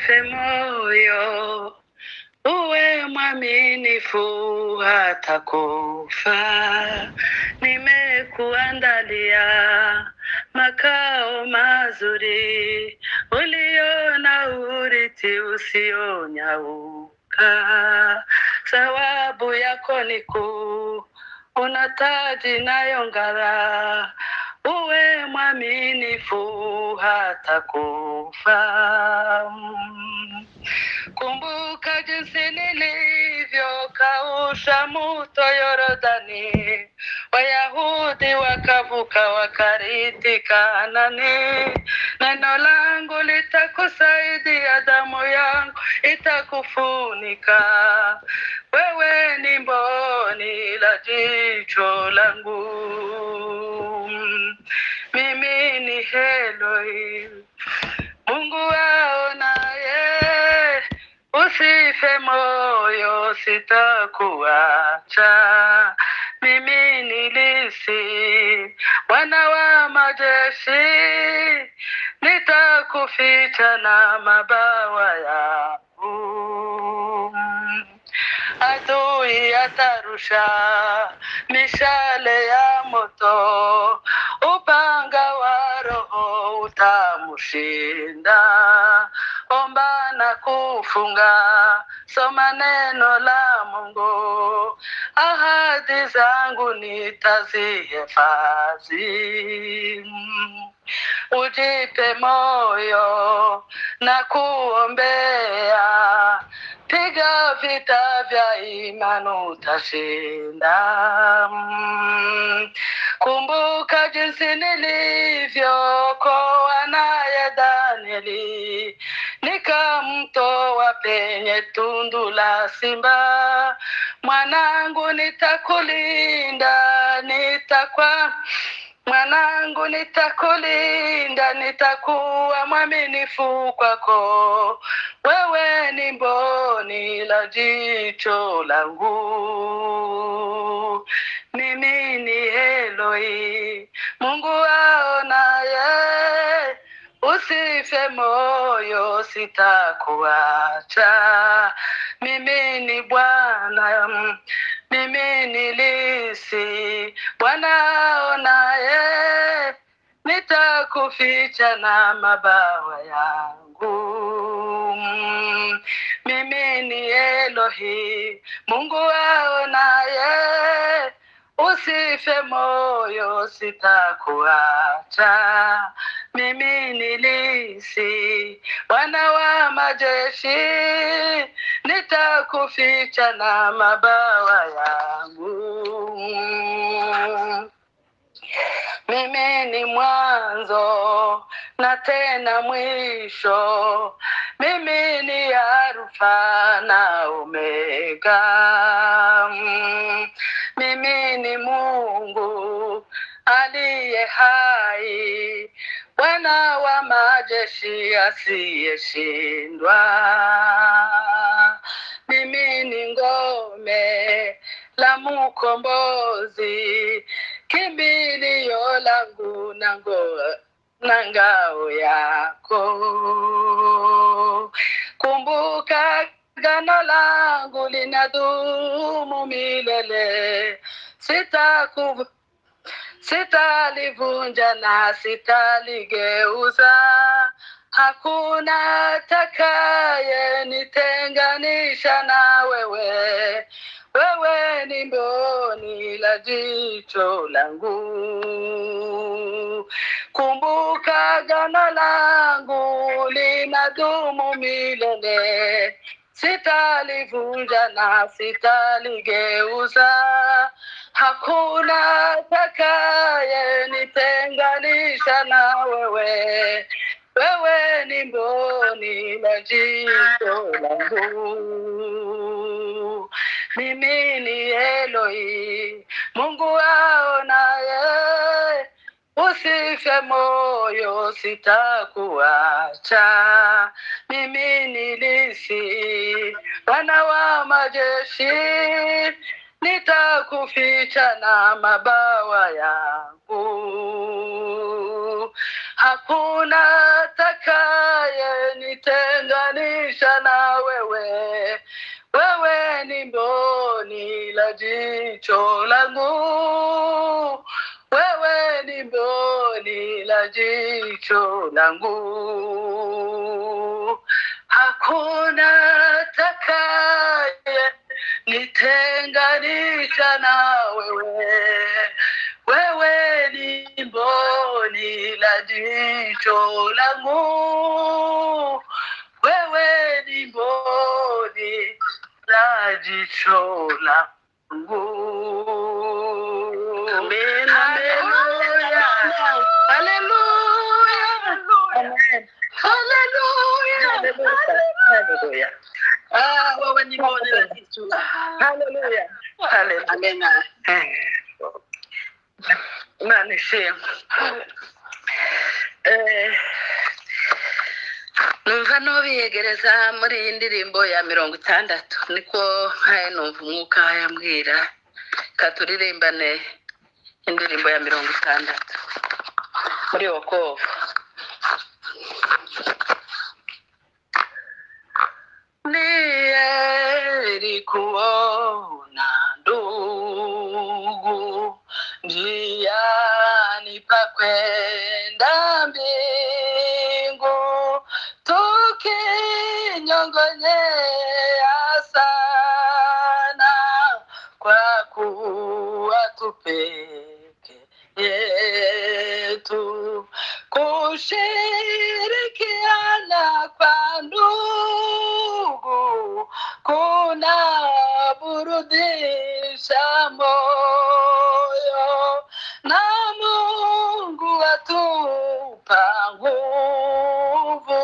usife moyo, uwe mwaminifu hata kufa. Nimekuandalia makao mazuri, uliona urithi usionyauka. Thawabu yako ni kuu, una taji inayong'ara, uwe mwaminifu hata kufa. Kumbuka jinsi nilivyokausha mto Yordani, Wayahudi wakavuka wakarithi Kanaani. Neno langu litakusaidia, damu yangu itakufunika. Wewe ni mboni la jicho langu, mimi ni Elohim, Mungu aonaye. Usife moyo, sitakuacha. Mimi ni Nisi, Bwana wa majeshi, nitakuficha na mabawa yangu. Adui atarusha mishale ya moto, upanga wa Roho utamushinda. Omba na kufunga, soma neno la Mungu, ahadi zangu nitazihifadhi. Ujipe moyo na kuombea, piga vita vya imani utashinda. Kumbuka jinsi nilivyookoa naye Danieli, nikamtoa penye tundu la simba. Mwanangu nitakulinda, Mwanangu nitakulinda, nitakuwa mwaminifu kwako. Wewe ni mboni la jicho langu, mimi ni Elohim, Mungu aonaye. Usife moyo, sitakuacha. Mimi ni Bwana, mimi ni Nisi, Bwana aonaye. Nitakuficha na mabawa yangu. Mimi ni Elohim, Mungu aonaye. Usife moyo, sitakuacha. Mimi ni Nisi, Bwana wa majeshi, nitakuficha na mabawa yangu. Mimi ni mwanzo na tena mwisho, mimi ni Alfa na Omega. Mimi ni Mungu aliye hai, Bwana wa majeshi asiyeshindwa. Mimi ni ngome la mkombozi, kimbilio langu na ngao yako. Kumbuka agano langu linadumu milele, sitalivunja na sitaligeuza. Hakuna atakaye nitenganisha na wewe. Wewe ni mboni la jicho langu. Kumbuka agano langu linadumu milele, sitalivunja na sitaligeuza. Hakuna atakaye nitenganisha na wewe. Wewe ni mboni la jicho langu. Mimi ni Elohim, Mungu aonaye. Usife moyo, sitakuacha. Mimi ni Nisi, Bwana wa majeshi, nitakuficha na mabawa yangu. Hakuna atakaye nitenganisha jicho langu, wewe ni mboni la jicho langu. Hakuna takaye nitenganisha na wewe, wewe ni mboni la jicho langu, wewe ni mboni la jicho langu. Amen. Hallelujah. Hallelujah. Amen. Hallelujah. Hallelujah. Wewe ni mboni la jicho. Hallelujah. Hallelujah. Amen. Imana ishimwe. Numva nobiyegereza muri iyi ndirimbo ya 60 niko haye numva umwuka yambwira katuririmbane indirimbo ya 60 muri wokovu. Nieri kuona ndugu njiani pa kwenda mbingu, tukinyong'onyea sana kwa kuwa tu peke yetu, kushirikiana kwa ndugu kuna burudisha moyo, na Mungu atupa nguvu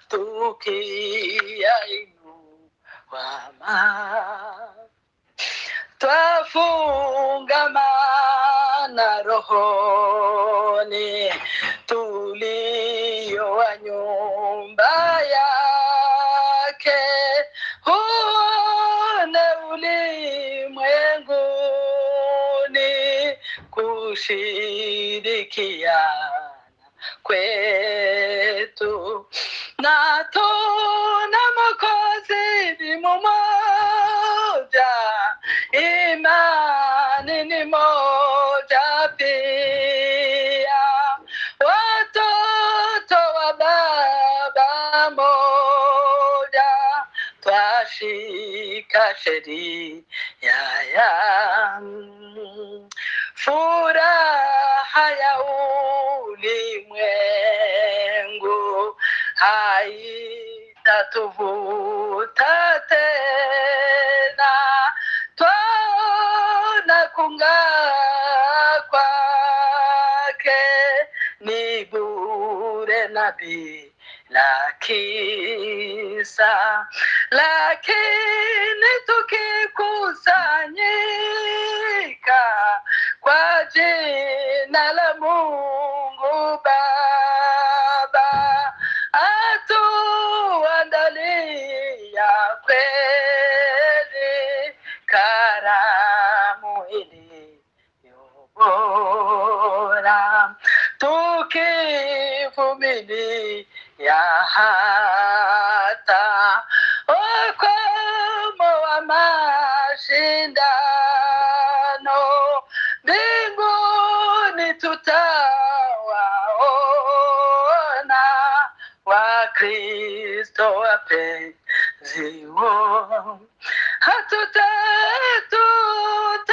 tukiyainua. Twafungamana rohoni tulio wa nyumba yake, huone ulimwenguni kushirikiana kwetu, na tuna Mwokozi ni mmoja, imani ni moja pia, watoto wa baba moja, twashika sheria ya furaha ya ulimwengu haitatuvuta tena, twaona kung'aa kwake ni bure na bila kisa, lakini tukikusanyika kwa jina la Mungu Baba, atuandalia kweli karamu iliyo bora, tukivumilia hata ukomo wa mashindano, mbinguni tutawaona Wakristo wapenziwo,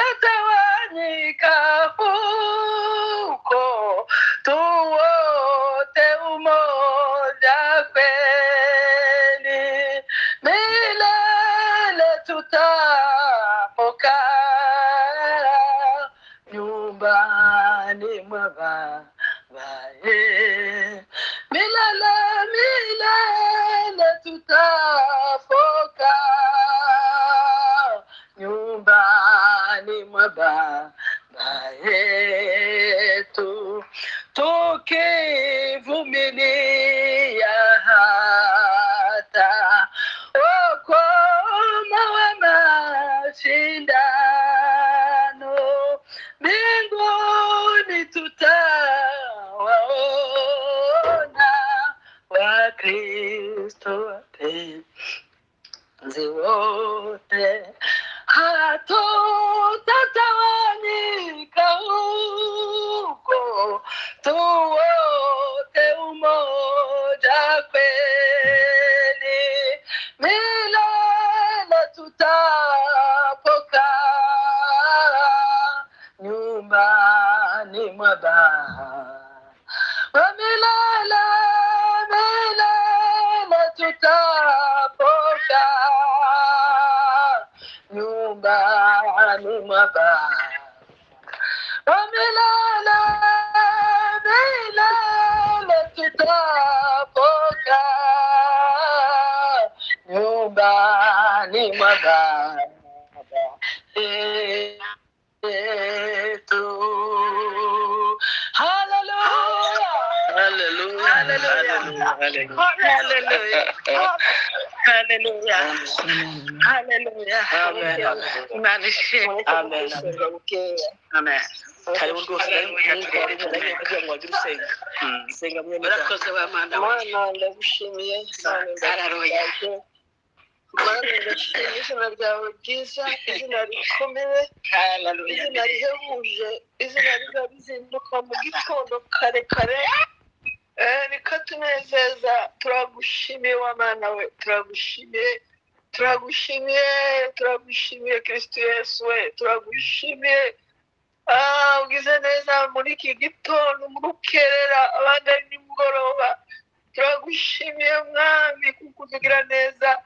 tutatawanyika huko, tuwote umoja kweli, milele tutapokaa nyumbani mwa Babaye, milele milele tutapokaa nyumbani mwa Baba yetu, tukivumilia hata ukomo wa mashindano, mbinguni tutawaona Wakristo wapenzi wote, hatutachoka nyumbani mwa Baba milele milele tutapokaa nyumbani mwa Baba milele milele tutapokaa nyumbani mwa Baba yetu. Hallelujah. Hallelujah. Hallelujah. Hallelujah. Amen. Imana ishimwe. Amen. Amen. Karibu rwose kugira ngo wagire usenga. Senga mwene data. Barakoze bamana. Mana ndagushimiye Hallelujah. Mana ndashimye izina ryawe ryiza, izina rikomeye, Hallelujah. izina rihebuje, izina riza rizinduka mu gitondo kare kare rikatunezeza. Turagushimiye wa Mana we, turagushimiye Kristo Yesu we, turagushimiye ugize neza muri iki gitondo mu rukerera abandi ari nimugoroba. Turagushimiye mwami kuko utugira neza,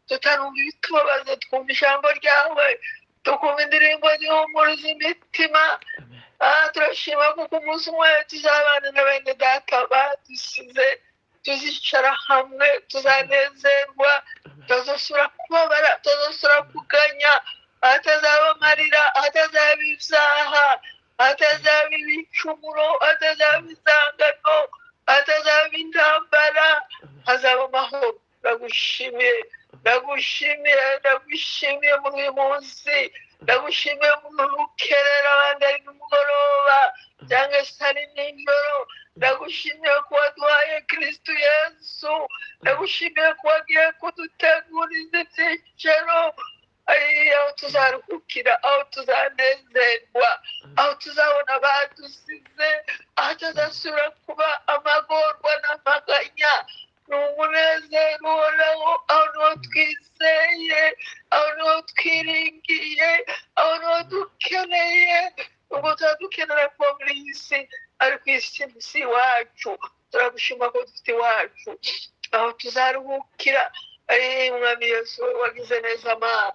tutarumva ibitubabaza, twumva ijambo ryawe, tukumva indirimbo zihumuriza imitima. Turashima kuko umunsi umwe tuzabana na bene data badusize, tuzicara hamwe, tuzanezerwa, tutazasubira kubabara, tutazasubira kuganya, hatazaba amarira, hatazaba ibyaha, hatazaba ibicumuro, hatazaba izangano, hatazaba intambara, hazaba amahoro. Ndagushimiye muri uyu munsi, ndagushimiye muri rukerera abandi ari nimugoroba cyangwa se ari nijoro. Ndagushimiye ko waduhaye Kristo Yesu, ndagushimiye ko wagiye kuduteguriza ibyicaro aho tuzaruhukira, aho tuzanezerwa, aho tuzabona abadusize, aho tuzasubira kuba amagorwa n'amaganya. Ni umunezero uhoraho, aho niho twizeye, aho niho twiringiye, aho niho dukeneye. Ubwo tuba dukenera kuba muri iyi si, ariko iyi si iwacu. Turagushima ko dufite iwacu aho tuzaruhukira. Mwami Yesu wagize neza Mana.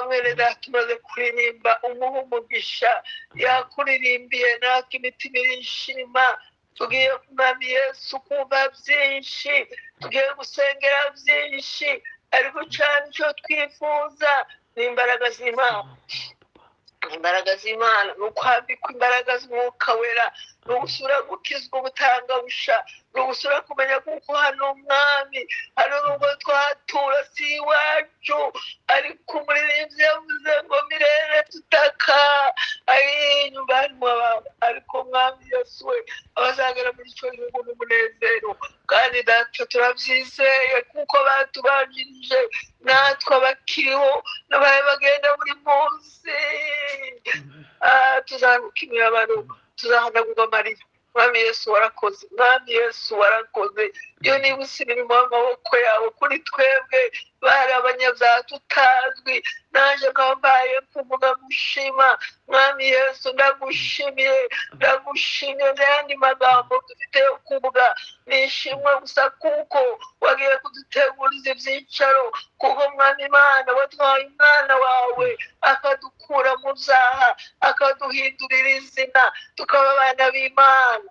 Mwene data umaze kuririmba, umuha umugisha. Yakuririmbiye natwe imitima irishima. Tugiye Mwami Yesu kumva byinshi, tugiye gusengera byinshi, ariko cyane icyo twifuza ni imbaraga z'Imana. Imbaraga z'Imana ni ukwambikwa imbaraga z'Umwuka Wera, ni ugusura gukizwa ubutangabusha, ni ugusura kumenya kuko hano Mwami, hano nubwo twatura si iwacu, ariko umuririmbyi yavuze ngo mirere tutaka nyumbani mw'abantu. Ariko Mwami Yesu we, abazagera muri icyo gihugu n'umunezero. Kandi data turabyizeye kuko batubanjirije, natwe abakiriho n'abaye bagenda buri munsi tuzaruka imibabaro, tuzahanagurwa amarira. Mwami Yesu warakoze, Mwami Yesu warakoze. Iyo nibutse imirimo y'amaboko yawe kuri twebwe bari abanyabyaha tutazwi, naje nkaba mbaye kuvuga gushima. Mwami Yesu ndagushimiye n'ayandi magambo dufite yo kuvuga. Nishimwe gusa kuko wagiye kuduteguriza ibyicaro, kuko Mwami Imana waduhaye umwana wawe akadukura mu byaha, akaduhindurira izina, tukaba abana b'Imana.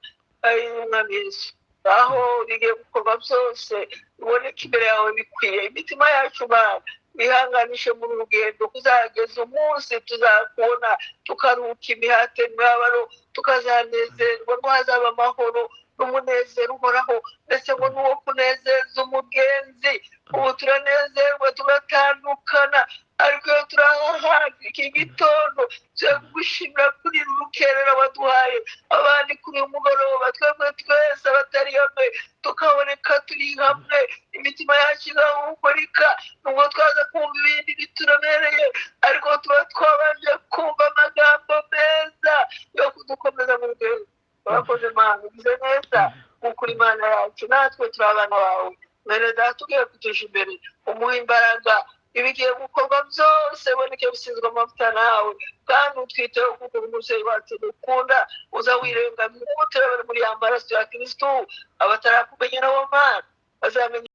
Mwami Yesu, aho bigiye gukorwa byose biboneka imbere yawe bikwiye. Imitima yacu Mana wihanganishe mu rugendo, kuzageza umunsi tuzakubona, tukaruhuka imihate n'imibabaro, tukazanezerwa, ngo hazaba amahoro n'umunezero uhoraho, ndetse ngo n'uwo kunezeza umugenzi. Ubu turanezerwa tugatandukana, ariko iyo turahahaga iki gitondo tujya kugushimira kuri rukerera waduhaye, abandi kuri uyu mugoroba, twebwe twese abatari hamwe tukaboneka turi hamwe, imitima yacu igahumurika. Nubwo twaza kumva ibindi bituremereye, ariko tuba twabanje kumva amagambo meza yo kudukomeza mu rugendo. Urakoze Mana, ugize neza kuko uri Imana yacu, natwe turi abana bawe. Mwene data ugiye kutuja imbere, umuha imbaraga, ibigiye gukorwa byose boneke bisizwe amavuta nawe kandi utwiteho kuko umubyeyi wacu dukunda uza wirenga turebere muri ya maraso ya Kristo abatarakumenya nabo mana bazamenya